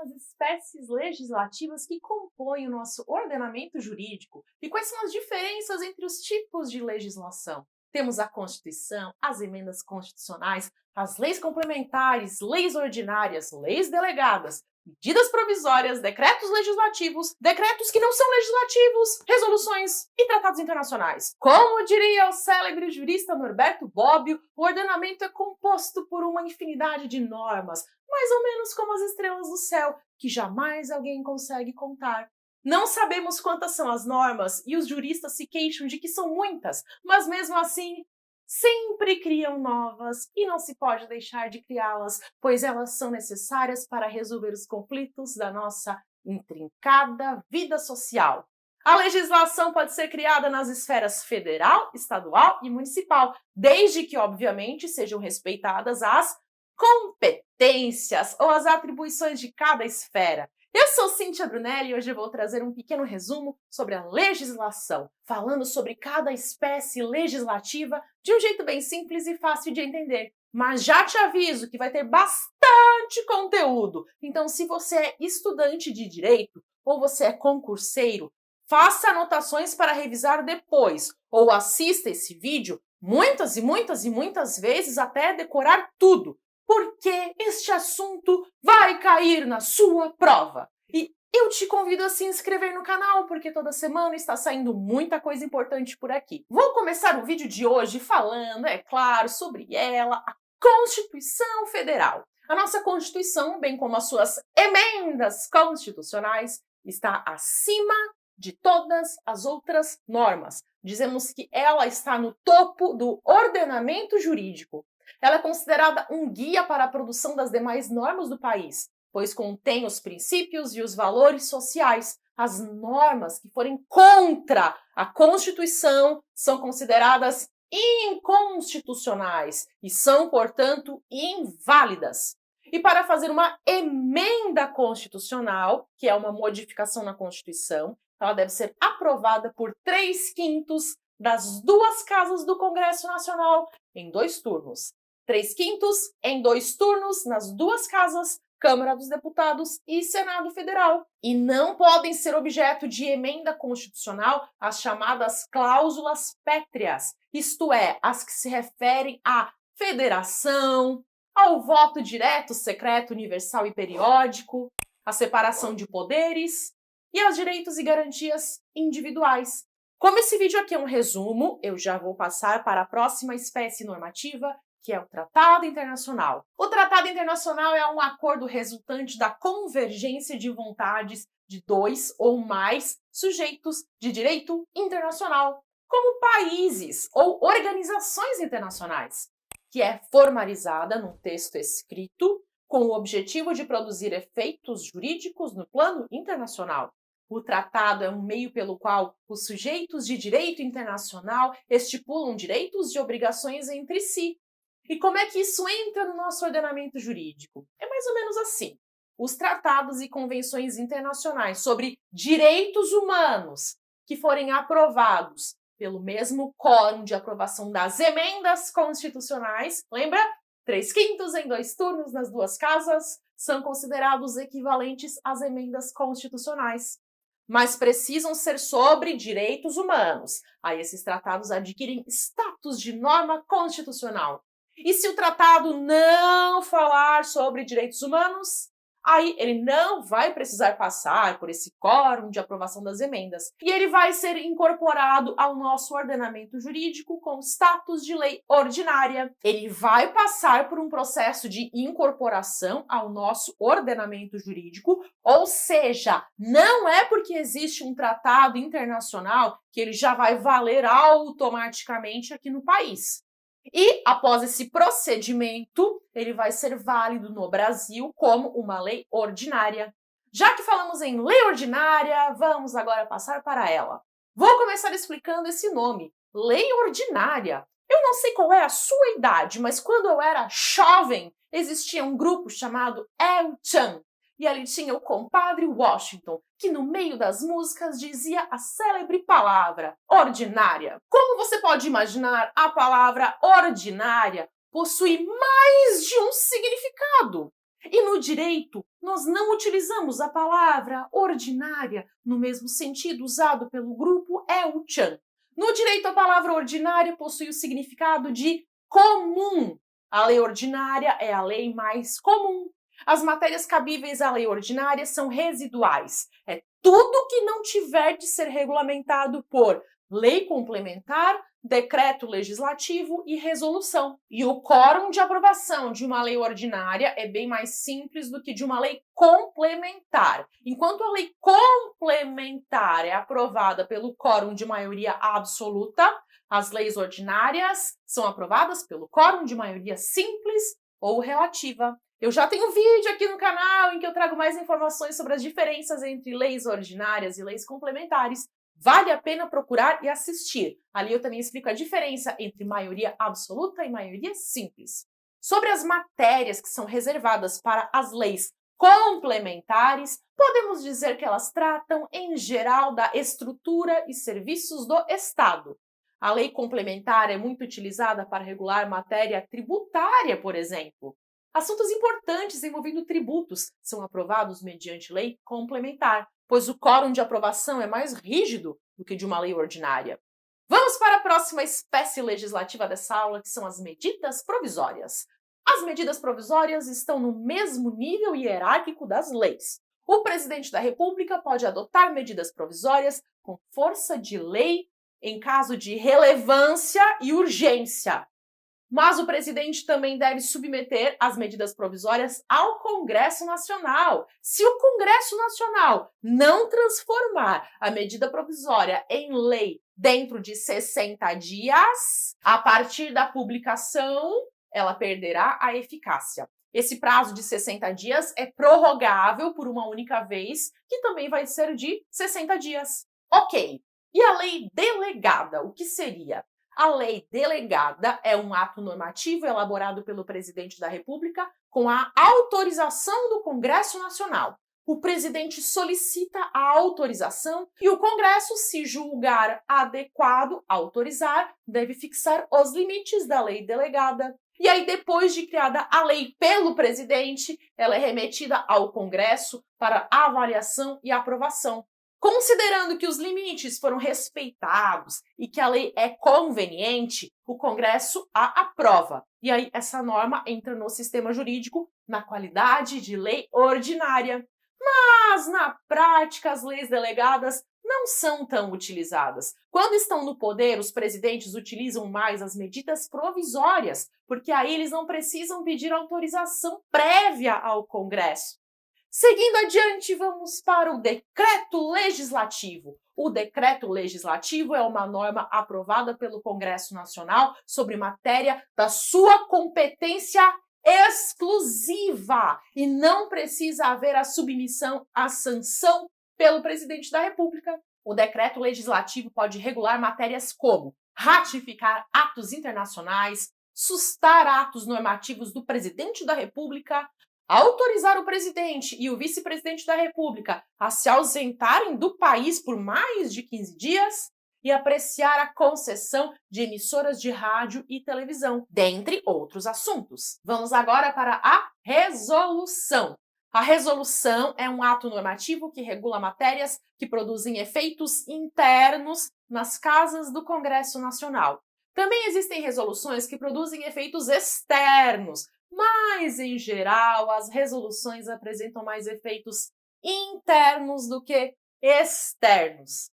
as espécies legislativas que compõem o nosso ordenamento jurídico e quais são as diferenças entre os tipos de legislação. Temos a Constituição, as emendas constitucionais, as leis complementares, leis ordinárias, leis delegadas, medidas provisórias, decretos legislativos, decretos que não são legislativos, resoluções e tratados internacionais. Como diria o célebre jurista Norberto Bobbio, o ordenamento é composto por uma infinidade de normas, mais ou menos como as estrelas do céu, que jamais alguém consegue contar. Não sabemos quantas são as normas e os juristas se queixam de que são muitas, mas mesmo assim, sempre criam novas e não se pode deixar de criá-las, pois elas são necessárias para resolver os conflitos da nossa intrincada vida social. A legislação pode ser criada nas esferas federal, estadual e municipal, desde que, obviamente, sejam respeitadas as competências ou as atribuições de cada esfera. Eu sou Cíntia Brunelli e hoje eu vou trazer um pequeno resumo sobre a legislação, falando sobre cada espécie legislativa de um jeito bem simples e fácil de entender. Mas já te aviso que vai ter bastante conteúdo, então se você é estudante de direito ou você é concurseiro, faça anotações para revisar depois ou assista esse vídeo muitas e muitas vezes até decorar tudo, porque este assunto vai cair na sua prova. E eu te convido a se inscrever no canal, porque toda semana está saindo muita coisa importante por aqui. Vou começar o vídeo de hoje falando, é claro, sobre ela, a Constituição Federal. A nossa Constituição, bem como as suas emendas constitucionais, está acima de todas as outras normas. Dizemos que ela está no topo do ordenamento jurídico. Ela é considerada um guia para a produção das demais normas do país, pois contém os princípios e os valores sociais. As normas que forem contra a Constituição são consideradas inconstitucionais e são, portanto, inválidas. E para fazer uma emenda constitucional, que é uma modificação na Constituição, ela deve ser aprovada por 3/5 das duas casas do Congresso Nacional em 2 turnos. 3/5 em 2 turnos nas duas casas, Câmara dos Deputados e Senado Federal. E não podem ser objeto de emenda constitucional as chamadas cláusulas pétreas, isto é, as que se referem à federação, ao voto direto, secreto, universal e periódico, à separação de poderes e aos direitos e garantias individuais. Como esse vídeo aqui é um resumo, eu já vou passar para a próxima espécie normativa, que é o Tratado Internacional. O Tratado Internacional é um acordo resultante da convergência de vontades de 2 ou mais sujeitos de direito internacional, como países ou organizações internacionais, que é formalizada num texto escrito com o objetivo de produzir efeitos jurídicos no plano internacional. O tratado é um meio pelo qual os sujeitos de direito internacional estipulam direitos e obrigações entre si. E como é que isso entra no nosso ordenamento jurídico? É mais ou menos assim. Os tratados e convenções internacionais sobre direitos humanos que forem aprovados pelo mesmo quórum de aprovação das emendas constitucionais, lembra? 3/5 em 2 turnos nas duas casas, são considerados equivalentes às emendas constitucionais. Mas precisam ser sobre direitos humanos. Aí esses tratados adquirem status de norma constitucional. E se o tratado não falar sobre direitos humanos, aí ele não vai precisar passar por esse quórum de aprovação das emendas. E ele vai ser incorporado ao nosso ordenamento jurídico com status de lei ordinária. Ele vai passar por um processo de incorporação ao nosso ordenamento jurídico, ou seja, não é porque existe um tratado internacional que ele já vai valer automaticamente aqui no país. E, após esse procedimento, ele vai ser válido no Brasil como uma lei ordinária. Já que falamos em lei ordinária, vamos agora passar para ela. Vou começar explicando esse nome, lei ordinária. Eu não sei qual é a sua idade, mas quando eu era jovem, existia um grupo chamado El Chan. E ali tinha o compadre Washington, que no meio das músicas dizia a célebre palavra ordinária. Como você pode imaginar, a palavra ordinária possui mais de um significado. E no direito, nós não utilizamos a palavra ordinária no mesmo sentido usado pelo grupo El-Chan. No direito, a palavra ordinária possui o significado de comum. A lei ordinária é a lei mais comum. As matérias cabíveis à lei ordinária são residuais. É tudo que não tiver de ser regulamentado por lei complementar, decreto legislativo e resolução. E o quórum de aprovação de uma lei ordinária é bem mais simples do que de uma lei complementar. Enquanto a lei complementar é aprovada pelo quórum de maioria absoluta, as leis ordinárias são aprovadas pelo quórum de maioria simples ou relativa. Eu já tenho vídeo aqui no canal em que eu trago mais informações sobre as diferenças entre leis ordinárias e leis complementares. Vale a pena procurar e assistir. Ali eu também explico a diferença entre maioria absoluta e maioria simples. Sobre as matérias que são reservadas para as leis complementares, podemos dizer que elas tratam, em geral, da estrutura e serviços do Estado. A lei complementar é muito utilizada para regular matéria tributária, por exemplo. Assuntos importantes envolvendo tributos são aprovados mediante lei complementar, pois o quórum de aprovação é mais rígido do que de uma lei ordinária. Vamos para a próxima espécie legislativa dessa aula, que são as medidas provisórias. As medidas provisórias estão no mesmo nível hierárquico das leis. O presidente da República pode adotar medidas provisórias com força de lei em caso de relevância e urgência. Mas o presidente também deve submeter as medidas provisórias ao Congresso Nacional. Se o Congresso Nacional não transformar a medida provisória em lei dentro de 60 dias, a partir da publicação, ela perderá a eficácia. Esse prazo de 60 dias é prorrogável por uma única vez, que também vai ser de 60 dias. Ok. E a lei delegada, o que seria? A lei delegada é um ato normativo elaborado pelo presidente da República com a autorização do Congresso Nacional. O presidente solicita a autorização e o Congresso, se julgar adequado autorizar, deve fixar os limites da lei delegada. E aí, depois de criada a lei pelo presidente, ela é remetida ao Congresso para avaliação e aprovação. Considerando que os limites foram respeitados e que a lei é conveniente, o Congresso a aprova. E aí essa norma entra no sistema jurídico na qualidade de lei ordinária. Mas, na prática, as leis delegadas não são tão utilizadas. Quando estão no poder, os presidentes utilizam mais as medidas provisórias, porque aí eles não precisam pedir autorização prévia ao Congresso. Seguindo adiante, vamos para o decreto legislativo. O decreto legislativo é uma norma aprovada pelo Congresso Nacional sobre matéria da sua competência exclusiva e não precisa haver a submissão à sanção pelo presidente da República. O decreto legislativo pode regular matérias como ratificar atos internacionais, sustar atos normativos do presidente da República, autorizar o presidente e o vice-presidente da República a se ausentarem do país por mais de 15 dias e apreciar a concessão de emissoras de rádio e televisão, dentre outros assuntos. Vamos agora para a resolução. A resolução é um ato normativo que regula matérias que produzem efeitos internos nas casas do Congresso Nacional. Também existem resoluções que produzem efeitos externos, mas, em geral, as resoluções apresentam mais efeitos internos do que externos.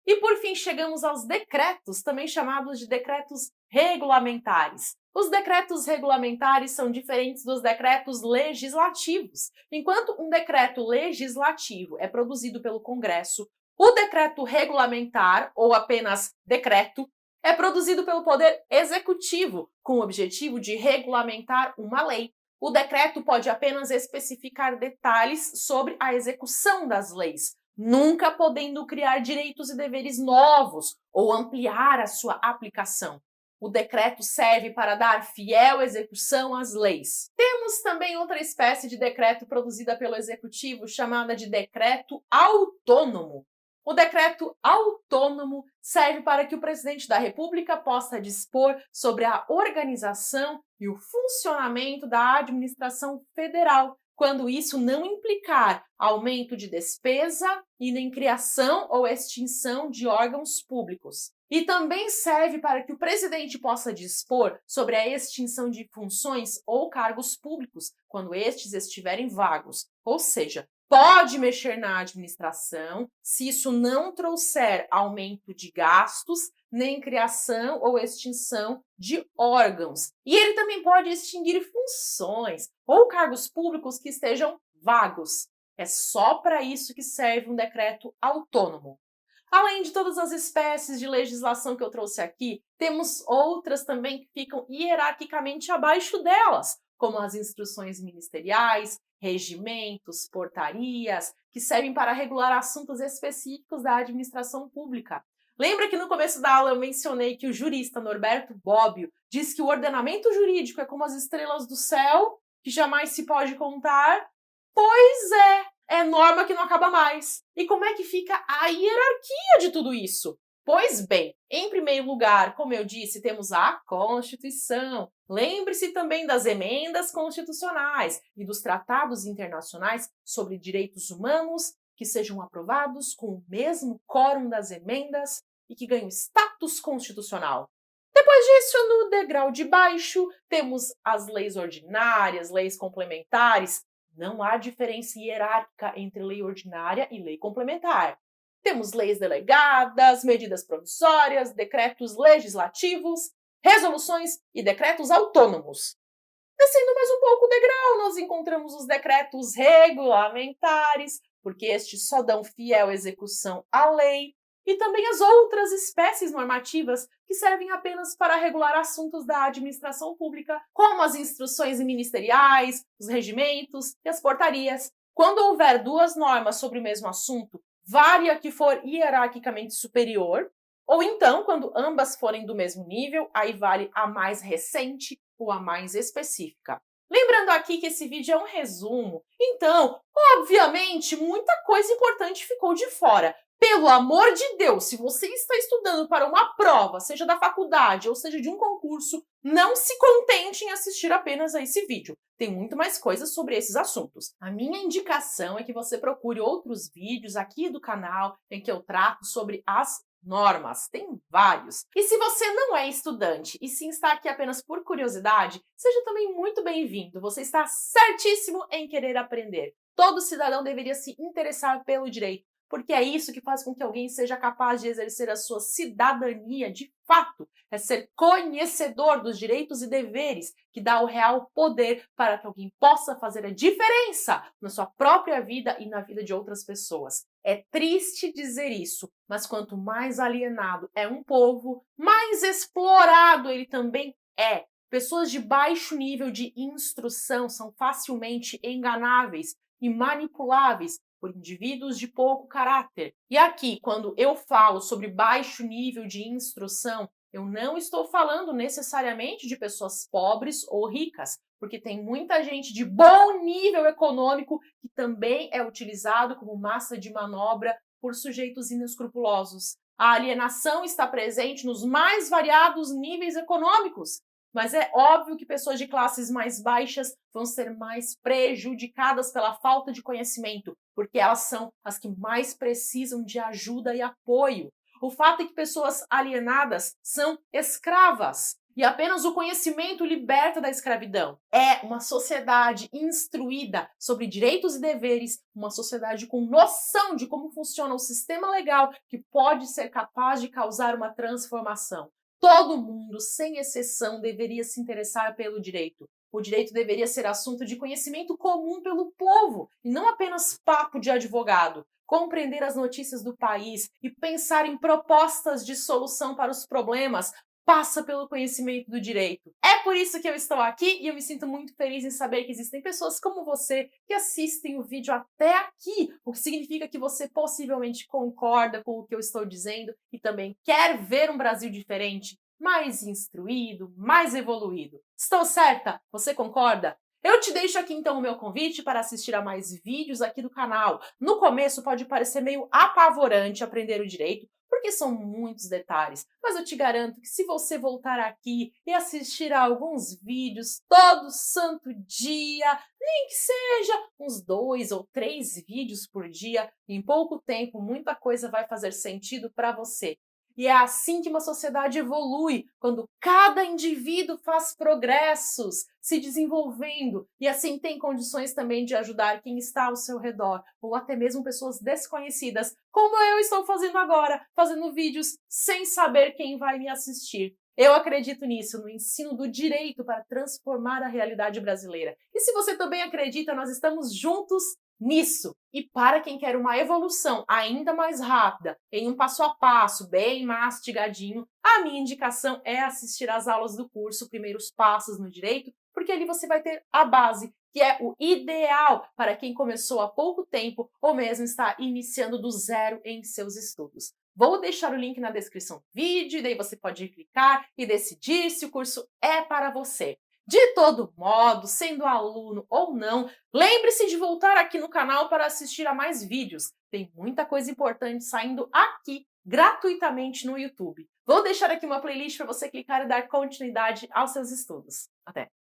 E, por fim, chegamos aos decretos, também chamados de decretos regulamentares. Os decretos regulamentares são diferentes dos decretos legislativos. Enquanto um decreto legislativo é produzido pelo Congresso, o decreto regulamentar, ou apenas decreto, é produzido pelo Poder Executivo, com o objetivo de regulamentar uma lei. O decreto pode apenas especificar detalhes sobre a execução das leis, nunca podendo criar direitos e deveres novos ou ampliar a sua aplicação. O decreto serve para dar fiel execução às leis. Temos também outra espécie de decreto produzida pelo Executivo, chamada de decreto autônomo. O decreto autônomo serve para que o presidente da República possa dispor sobre a organização e o funcionamento da administração federal, quando isso não implicar aumento de despesa e nem criação ou extinção de órgãos públicos. E também serve para que o presidente possa dispor sobre a extinção de funções ou cargos públicos quando estes estiverem vagos, ou seja, pode mexer na administração se isso não trouxer aumento de gastos, nem criação ou extinção de órgãos. E ele também pode extinguir funções ou cargos públicos que estejam vagos. É só para isso que serve um decreto autônomo. Além de todas as espécies de legislação que eu trouxe aqui, temos outras também que ficam hierarquicamente abaixo delas, como as instruções ministeriais, regimentos, portarias, que servem para regular assuntos específicos da administração pública. Lembra que no começo da aula eu mencionei que o jurista Norberto Bobbio diz que o ordenamento jurídico é como as estrelas do céu, que jamais se pode contar? Pois é norma que não acaba mais. E como é que fica a hierarquia de tudo isso? Pois bem, em primeiro lugar, como eu disse, temos a Constituição. Lembre-se também das emendas constitucionais e dos tratados internacionais sobre direitos humanos que sejam aprovados com o mesmo quórum das emendas e que ganham status constitucional. Depois disso, no degrau de baixo, temos as leis ordinárias, leis complementares. Não há diferença hierárquica entre lei ordinária e lei complementar. Temos leis delegadas, medidas provisórias, decretos legislativos, resoluções e decretos autônomos. Descendo mais um pouco o degrau, nós encontramos os decretos regulamentares, porque estes só dão fiel execução à lei, e também as outras espécies normativas que servem apenas para regular assuntos da administração pública, como as instruções ministeriais, os regimentos e as portarias. Quando houver duas normas sobre o mesmo assunto, vale a que for hierarquicamente superior, ou então, quando ambas forem do mesmo nível, aí vale a mais recente ou a mais específica. Lembrando aqui que esse vídeo é um resumo, então, obviamente, muita coisa importante ficou de fora. Pelo amor de Deus, se você está estudando para uma prova, seja da faculdade ou seja de um concurso, não se contente em assistir apenas a esse vídeo. Tem muito mais coisas sobre esses assuntos. A minha indicação é que você procure outros vídeos aqui do canal em que eu trato sobre as normas. Tem vários. E se você não é estudante e sim está aqui apenas por curiosidade, seja também muito bem-vindo. Você está certíssimo em querer aprender. Todo cidadão deveria se interessar pelo direito, porque é isso que faz com que alguém seja capaz de exercer a sua cidadania de fato. É ser conhecedor dos direitos e deveres que dá o real poder para que alguém possa fazer a diferença na sua própria vida e na vida de outras pessoas. É triste dizer isso, mas quanto mais alienado é um povo, mais explorado ele também é. Pessoas de baixo nível de instrução são facilmente enganáveis e manipuláveis por indivíduos de pouco caráter. E aqui, quando eu falo sobre baixo nível de instrução, eu não estou falando necessariamente de pessoas pobres ou ricas, porque tem muita gente de bom nível econômico que também é utilizado como massa de manobra por sujeitos inescrupulosos. A alienação está presente nos mais variados níveis econômicos. Mas é óbvio que pessoas de classes mais baixas vão ser mais prejudicadas pela falta de conhecimento, porque elas são as que mais precisam de ajuda e apoio. O fato é que pessoas alienadas são escravas e apenas o conhecimento liberta da escravidão. É uma sociedade instruída sobre direitos e deveres, uma sociedade com noção de como funciona o sistema legal que pode ser capaz de causar uma transformação. Todo mundo, sem exceção, deveria se interessar pelo direito. O direito deveria ser assunto de conhecimento comum pelo povo, e não apenas papo de advogado. Compreender as notícias do país e pensar em propostas de solução para os problemas passa pelo conhecimento do direito. É por isso que eu estou aqui e eu me sinto muito feliz em saber que existem pessoas como você que assistem o vídeo até aqui, o que significa que você possivelmente concorda com o que eu estou dizendo e também quer ver um Brasil diferente, mais instruído, mais evoluído. Estou certa? Você concorda? Eu te deixo aqui então o meu convite para assistir a mais vídeos aqui do canal. No começo pode parecer meio apavorante aprender o direito, porque são muitos detalhes. Mas eu te garanto que se você voltar aqui e assistir a alguns vídeos todo santo dia, nem que seja uns 2 ou 3 vídeos por dia, em pouco tempo muita coisa vai fazer sentido para você. E é assim que uma sociedade evolui, quando cada indivíduo faz progressos, se desenvolvendo, e assim tem condições também de ajudar quem está ao seu redor, ou até mesmo pessoas desconhecidas, como eu estou fazendo agora, fazendo vídeos sem saber quem vai me assistir. Eu acredito nisso, no ensino do direito para transformar a realidade brasileira. E se você também acredita, nós estamos juntos nisso. E para quem quer uma evolução ainda mais rápida, em um passo a passo, bem mastigadinho, a minha indicação é assistir às aulas do curso Primeiros Passos no Direito, porque ali você vai ter a base, que é o ideal para quem começou há pouco tempo ou mesmo está iniciando do zero em seus estudos. Vou deixar o link na descrição do vídeo, e daí você pode clicar e decidir se o curso é para você. De todo modo, sendo aluno ou não, lembre-se de voltar aqui no canal para assistir a mais vídeos. Tem muita coisa importante saindo aqui gratuitamente no YouTube. Vou deixar aqui uma playlist para você clicar e dar continuidade aos seus estudos. Até!